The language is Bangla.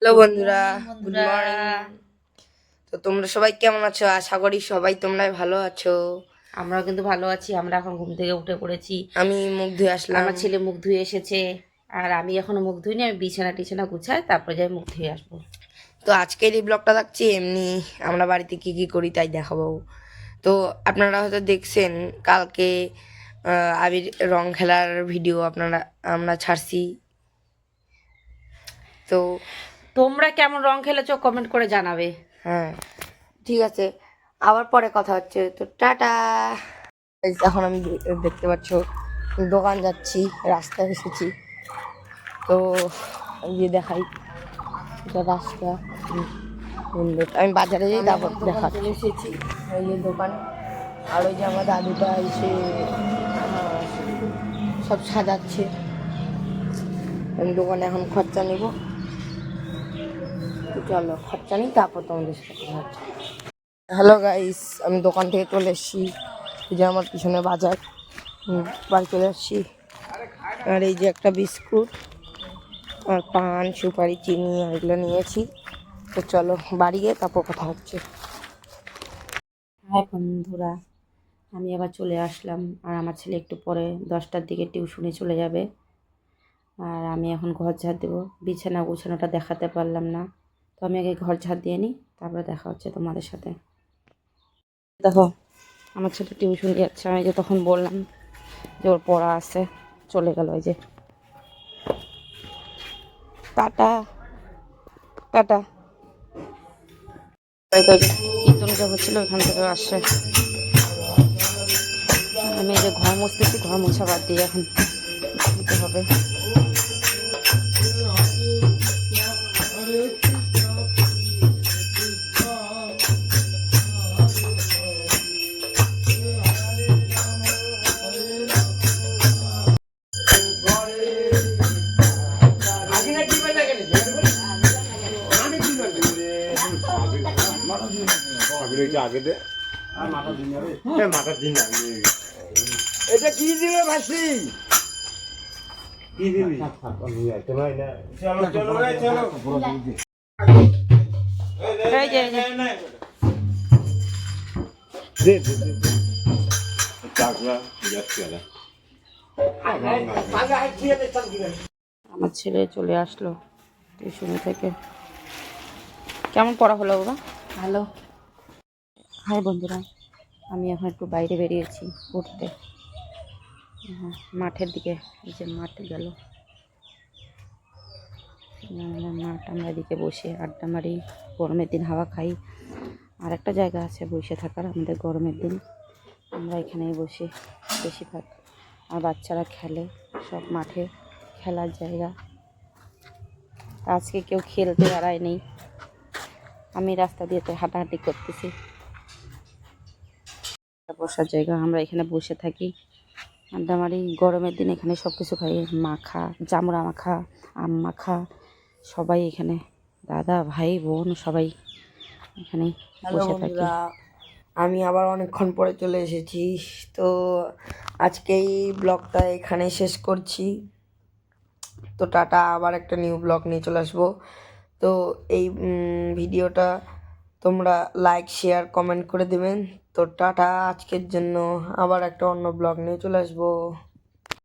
হ্যালো বন্ধুরা, গুড বন্ধুরা। মর্নিং। তো তোমরা সবাই কেমন আছো? আশা করি সবাই তোমরা ভালো আছো। আমরাও কিন্তু ভালো আছি। আমরা এখন ঘুম থেকে উঠে পড়েছি। আমি মুখ ধুয়ে আসলাম। আমার ছেলে মুখ ধুয়ে এসেছে, আর আমি এখনো মুখ ধুইনি। আমি বিছানা টিছানা গুছাই, তারপরে যাই মুখ ধুয়ে আসবো। তো আজকের এই ব্লগটা থাকছে এমনি আমরা বাড়িতে কি কি করি তাই দেখাবো। তো আপনারা হয়তো দেখছেন কালকে আবির রং খেলার ভিডিও আমরা ছাড়ছি। তো তোমরা কেমন রং খেলেছো কমেন্ট করে জানাবে। হ্যাঁ, ঠিক আছে, আবার পরে কথা হচ্ছে। তো টাটা। এখন আমি দেখতে পাচ্ছ দোকান যাচ্ছি, রাস্তায় এসেছি। তো গিয়ে দেখাই এটা রাস্তা। আমি বাজারে যাই, তারপর দেখাচ্ছি। এসেছি ওই যে দোকান, আর ওই যে আমার দাদুটা এসে সব সাজাচ্ছে। আমি দোকানে এখন খরচা নিব। তো চলো খরচা নিই, তারপর তোমাদের সাথে কথা হচ্ছে। হ্যালো গাইস, আমি দোকান থেকে চলে এসেছি। এই যে আমার পিছনে বাজার, বাড়ি চলে আসছি। আর এই যে একটা বিস্কুট আর পান সুপারি চিনি এগুলো নিয়েছি। তো চলো বাড়ি গিয়ে তারপর কথা হচ্ছে। হ্যাঁ বন্ধুরা, আমি আবার চলে আসলাম। আর আমার ছেলে একটু পরে 10টার দিকে টিউশনে চলে যাবে। আর আমি এখন ঘর ঝাড় দেবো। বিছানা গুছানোটা দেখাতে পারলাম না, তো আমি আগে ঘর ঝাড় দিয়ে নিই, তারপরে দেখা হচ্ছে তোমাদের সাথে। দেখো, আমার ছেলে টিউশন যাচ্ছে। আমি যে তখন বললাম যে ওর পড়া আছে, চলে গেল। ওই যে টাটা টাটা। কীর্তন যে হচ্ছিল ওইখান থেকে আসছে। আমি এই যে ঘর মুছতেছি, ঘর মোছা বাদ দিয়ে এখন দিতে হবে। আগে দে মাথার দিন এটা কি দিলে ভাসি কি দিবি চলো চলো চলো দে দে দে চাকরা যাচ্ছে আমার ছেলে চলে আসলো টিউশন থেকে। কেমন পড়া হলো বাবা? ভালো। হাই বন্ধুরা, আমি এখন একটু বাইরে বেরিয়েছি ঘুরতে, মাঠের দিকে। এই যে মাঠ গেল, মাঠ। আমরা এদিকে বসে আড্ডা মারি, গরমের দিন হাওয়া খাই। আর একটা জায়গা আছে বসে থাকার আমাদের গরমের দিন, আমরা এখানেই বসি বেশিরভাগ। আর বাচ্চারা খেলে, সব মাঠে খেলার জায়গা। আজকে কেউ খেলতে বেড়ায় নেই, আমি রাস্তা দিয়ে তো হাঁটাহাঁটি করতেছি। বসার জায়গা, আমরা এখানে বসে থাকি, আড্ডা মারি। গরমের দিন এখানে সব কিছু খাই, মাখা, জামুরা মাখা, আম মাখা। সবাই এখানে, দাদা ভাই বোন সবাই এখানে হ্যালো বসে থাকি। বন্ধুরা, আমি আবার অনেকক্ষণ পরে চলে এসেছি। তো আজকে এই ব্লগটা এখানে শেষ করছি। তো টাটা, আবার একটা নিউ ব্লগ নিয়ে চলে আসবো। তো এই ভিডিওটা তোমরা লাইক শেয়ার কমেন্ট করে দেবেন। তো টাটা, আজকের জন্য আবার একটা অন্য ব্লগ নিয়ে চলে আসবো।